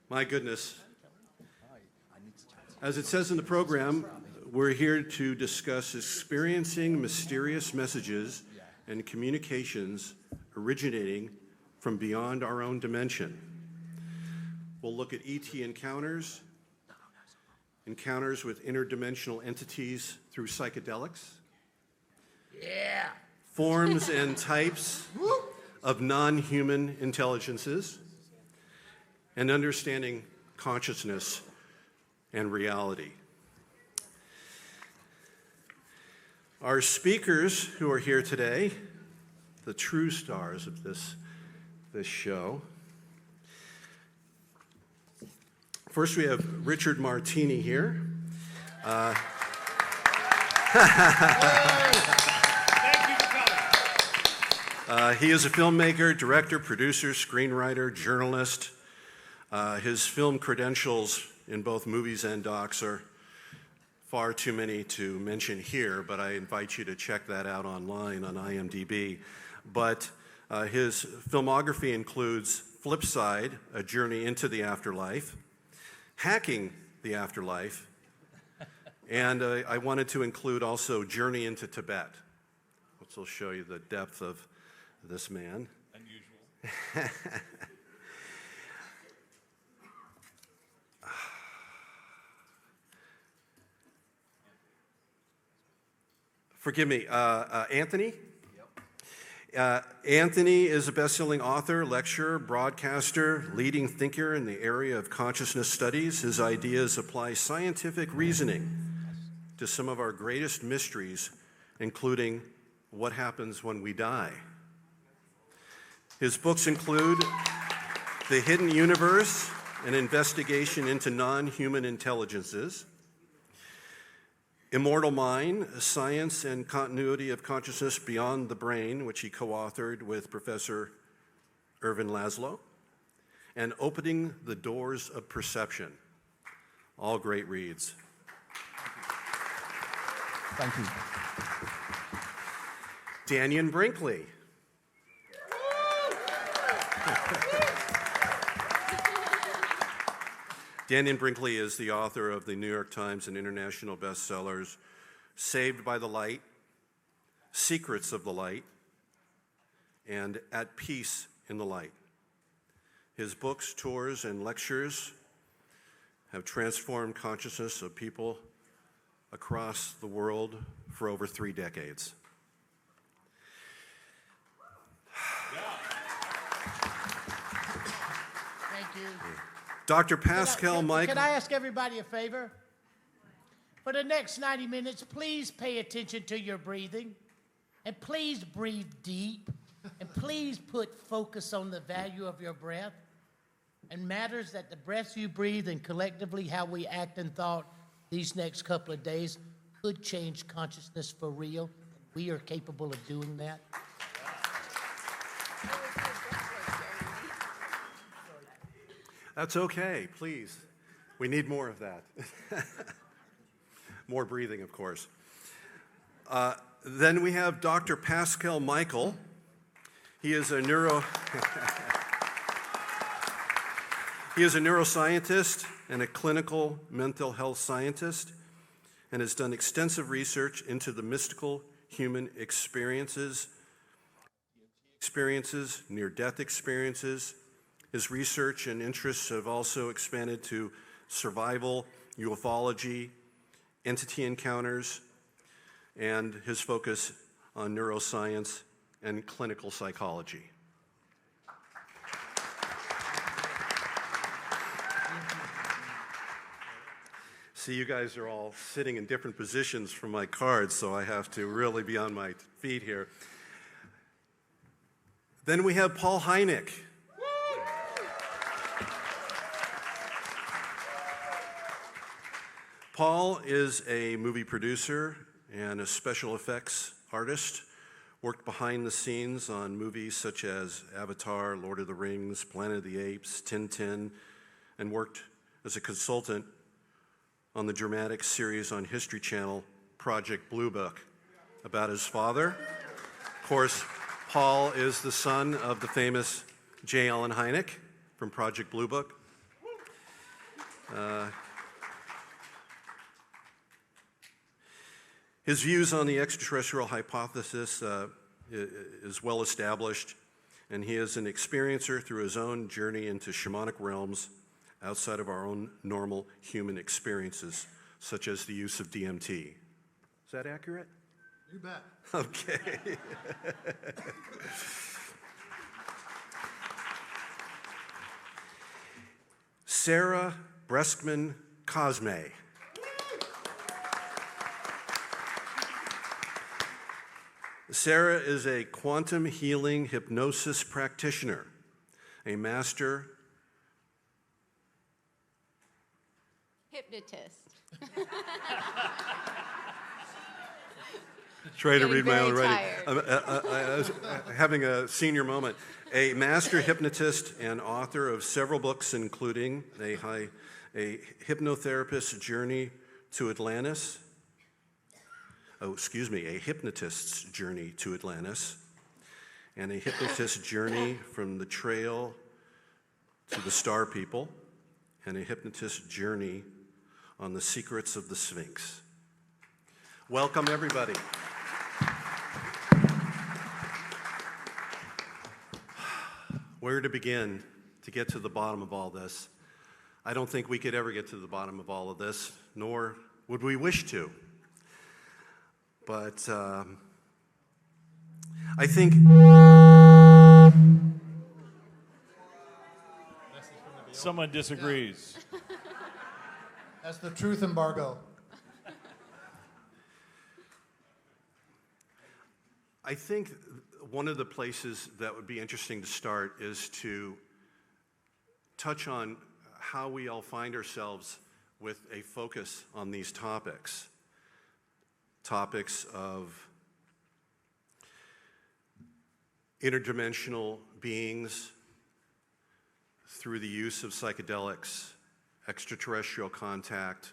My goodness. As it says in the program, we're here to discuss experiencing mysterious messages and communications originating from beyond our own dimension. We'll look at ET encounters, encounters with interdimensional entities through psychedelics, forms and types of non-human intelligences, and understanding consciousness and reality. Our speakers who are here today, the true stars of this show. First, we have Richard Martini here. He is a filmmaker, director, producer, screenwriter, journalist. His film credentials in both movies and docs are far too many to mention here, but I invite you to check that out online on IMDb. But his filmography includes Flipside, A Journey into the Afterlife, Hacking the Afterlife, and I wanted to include also Journey into Tibet, which will show you the depth of this man. Unusual. Forgive me, Anthony? Yep. Anthony is a best-selling author, lecturer, broadcaster, leading thinker in the area of consciousness studies. His ideas apply scientific reasoning to some of our greatest mysteries, including what happens when we die. His books include The Hidden Universe, an investigation into non-human intelligences, Immortal Mind, Science and Continuity of Consciousness Beyond the Brain, which he co-authored with Professor Ervin Laszlo, and Opening the Doors of Perception. All great reads. Thank you. Dannion Brinkley. Dannion Brinkley is the author of the New York Times and international bestsellers Saved by the Light, Secrets of the Light, and At Peace in the Light. His books, tours, and lectures have transformed consciousness of people across the world for over 3 decades. Thank you. Dr. Pascal Michael. Can I ask everybody a favor? For the next 90 minutes, please pay attention to your breathing, and please breathe deep, and please put focus on the value of your breath, and matters that the breaths you breathe and collectively how we act and thought these next couple of days could change consciousness for real. We are capable of doing that. That's okay, please. We need more of that. More breathing, of course. Then we have Dr. Pascal Michael. He is a neuroscientist and a clinical mental health scientist, and has done extensive research into the mystical human experiences, near-death experiences. His research and interests have also expanded to survival, ufology, entity encounters, and his focus on neuroscience and clinical psychology. See, you guys are all sitting in different positions from my cards, so I have to really be on my feet here. Then we have Paul Hynek. Paul is a movie producer and a special effects artist, worked behind the scenes on movies such as Avatar, Lord of the Rings, Planet of the Apes, Tintin, and worked as a consultant on the dramatic series on History Channel, Project Blue Book, about his father. Of course, Paul is the son of the famous J. Allen Hynek from Project Blue Book. His views on the extraterrestrial hypothesis is well established, and he is an experiencer through his own journey into shamanic realms outside of our own normal human experiences, such as the use of DMT. Is that accurate? You bet. Okay. Sarah Breskman Cosme. Sarah is a quantum healing hypnosis practitioner, a master hypnotist. Try to read my own Getting writing. I was having a senior moment. A master hypnotist and author of several books, including a hypnotherapist's journey to Atlantis. A hypnotist's journey to Atlantis, and a hypnotist's journey from the trail to the star people, and a hypnotist's journey on the secrets of the Sphinx. Welcome, everybody. Where to begin to get to the bottom of all this? I don't think we could ever get to the bottom of all of this, nor would we wish to. But I think someone disagrees. That's the truth embargo. I think one of the places that would be interesting to start is to touch on how we all find ourselves with a focus on these topics. Topics of interdimensional beings through the use of psychedelics, extraterrestrial contact,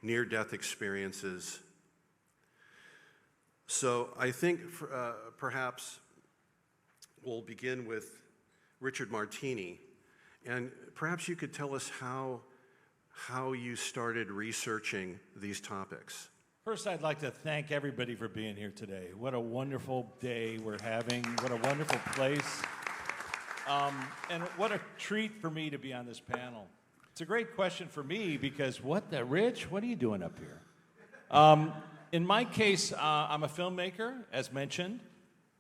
near-death experiences. So I think perhaps we'll begin with Richard Martini, and perhaps you could tell us how you started researching these topics. First, I'd like to thank everybody for being here today. What a wonderful day we're having. What a wonderful place. And what a treat for me to be on this panel. It's a great question for me because Rich, what are you doing up here? In my case, I'm a filmmaker, as mentioned,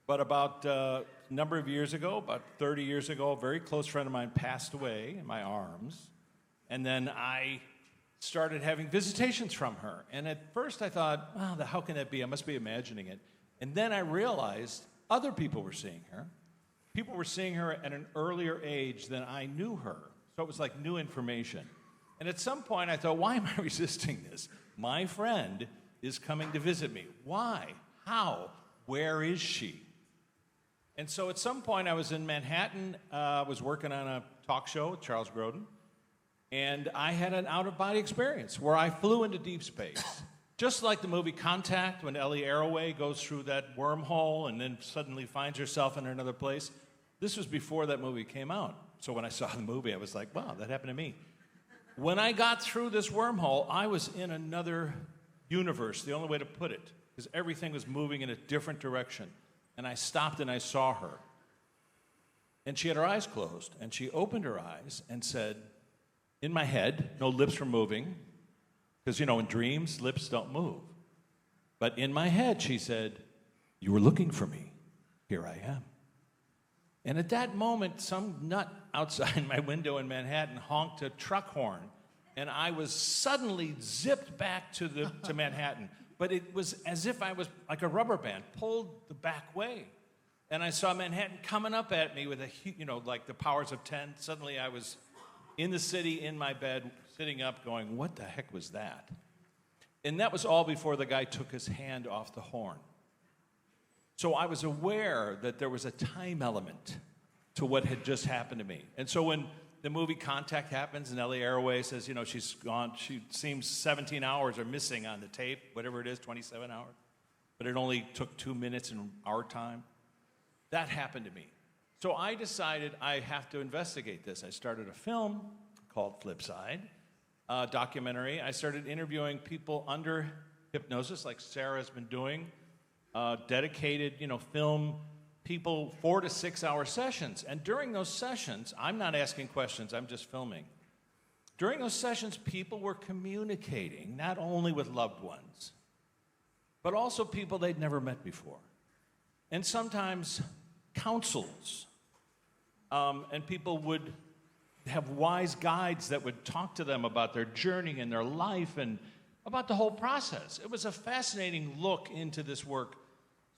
but about a number of years ago, about 30 years ago, a very close friend of mine passed away in my arms. And then I started having visitations from her. And at first I thought, wow, how can that be? I must be imagining it. And then I realized other people were seeing her. People were seeing her at an earlier age than I knew her. So it was like new information. And at some point I thought, why am I resisting this? My friend is coming to visit me. Why? How? Where is she? And so at some point I was in Manhattan, was working on a talk show with Charles Grodin. And I had an out-of-body experience where I flew into deep space. Just like the movie Contact, when Ellie Arroway goes through that wormhole and then suddenly finds herself in another place. This was before that movie came out. So when I saw the movie, I was like, wow, that happened to me. When I got through this wormhole, I was in another universe, the only way to put it, because everything was moving in a different direction. And I stopped and I saw her. And she had her eyes closed, and she opened her eyes and said, in my head, no lips were moving, because, in dreams, lips don't move. But in my head, she said, you were looking for me. Here I am. And at that moment, some nut outside my window in Manhattan honked a truck horn, and I was suddenly zipped back to Manhattan. But it was as if I was like a rubber band, pulled the back way. And I saw Manhattan coming up at me with like the powers of 10. Suddenly I was in the city, in my bed, sitting up going, what the heck was that? And that was all before the guy took his hand off the horn. So I was aware that there was a time element to what had just happened to me. And so when the movie Contact happens and Ellie Arroway says, she's gone, she seems 17 hours are missing on the tape, whatever it is, 27 hours. But it only took 2 minutes in our time. That happened to me. So I decided I have to investigate this. I started a film called Flipside documentary. I started interviewing people under hypnosis, like Sarah has been doing, dedicated, film people 4 to 6 hour sessions. And during those sessions, I'm not asking questions, I'm just filming. During those sessions, people were communicating, not only with loved ones, but also people they'd never met before. And sometimes counsels. And people would have wise guides that would talk to them about their journey and their life and about the whole process. It was a fascinating look into this work.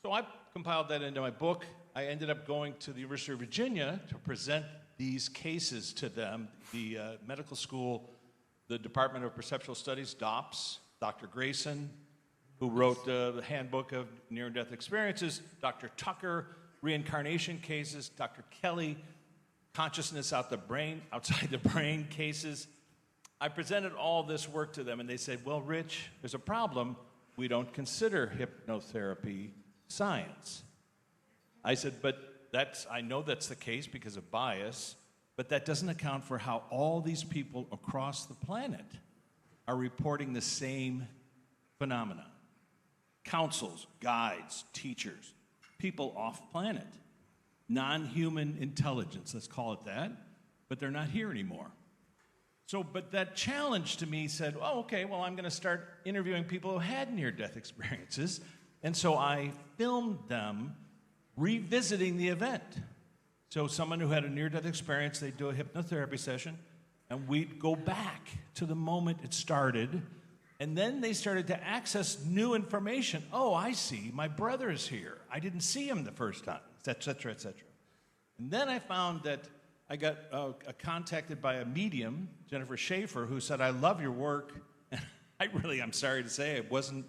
So I compiled that into my book. I ended up going to the University of Virginia to present these cases to them. The medical school, the Department of Perceptual Studies, DOPS, Dr. Grayson, who wrote the Handbook of Near-Death Experiences, Dr. Tucker, Reincarnation Cases, Dr. Kelly, Consciousness outside the brain cases. I presented all this work to them, and they said, well, Rich, there's a problem. We don't consider hypnotherapy science. I said, but I know that's the case because of bias, but that doesn't account for how all these people across the planet are reporting the same phenomena. Counsels, guides, teachers, people off planet, non-human intelligence, let's call it that, but they're not here anymore. So, but that challenge to me said, oh, okay, well, I'm going to start interviewing people who had near-death experiences. And so I filmed them revisiting the event. So someone who had a near-death experience, they'd do a hypnotherapy session, and we'd go back to the moment it started, and then they started to access new information. Oh, I see, my brother's here. I didn't see him the first time, et cetera, et cetera. And then I found that I got contacted by a medium, Jennifer Schaefer, who said, I love your work. And I'm sorry to say, I wasn't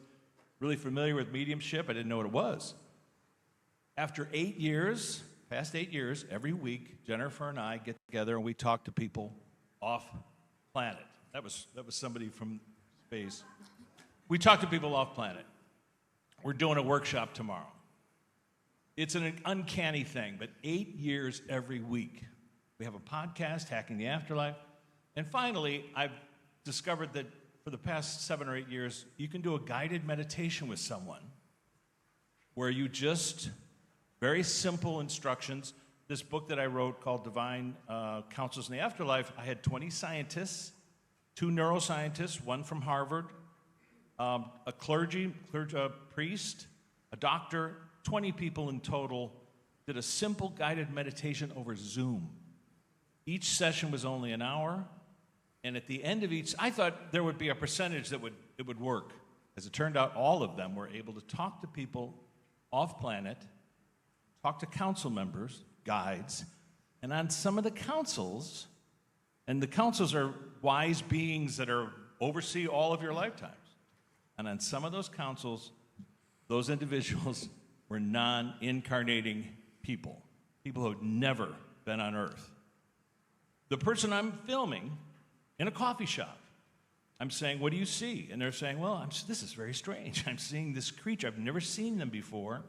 really familiar with mediumship. I didn't know what it was. After 8 years, past 8 years, every week, Jennifer and I get together and we talk to people off planet. That was somebody from space. We talk to people off planet. We're doing a workshop tomorrow. It's an uncanny thing, but 8 years every week. We have a podcast, Hacking the Afterlife. And finally, I've discovered that for the past 7 or 8 years, you can do a guided meditation with someone where you just, very simple instructions. This book that I wrote called Divine Counsels in the Afterlife, I had 20 scientists, 2 neuroscientists, one from Harvard, a priest, a doctor, 20 people in total, did a simple guided meditation over Zoom. Each session was only an hour, and at the end of each, I thought there would be a percentage that it would work. As it turned out, all of them were able to talk to people off planet, talk to council members, guides, and on some of the councils, and the councils are wise beings that oversee all of your lifetimes. And on some of those councils, those individuals were non-incarnating people who had never been on Earth. The person I'm filming in a coffee shop, I'm saying, what do you see? And they're saying, well, this is very strange. I'm seeing this creature. I've never seen them before.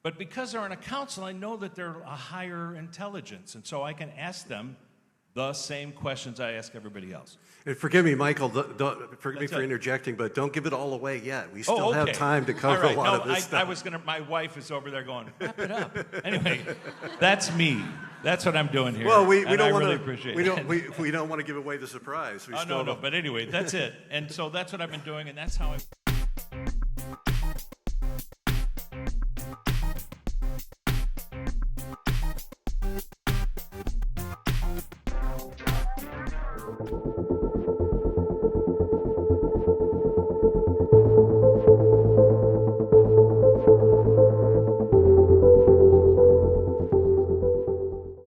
But because they're on a council, I know that they're a higher intelligence. And so I can ask them the same questions I ask everybody else. And forgive me, Michael, forgive me for interjecting, but don't give it all away yet. We still have time to cover a lot of this stuff. My wife is over there going, wrap it up. Anyway, that's me. That's what I'm doing here. Well, we don't want really to. Appreciate We don't want to give away the surprise. No. But anyway, that's it. And so that's what I've been doing, and that's how I.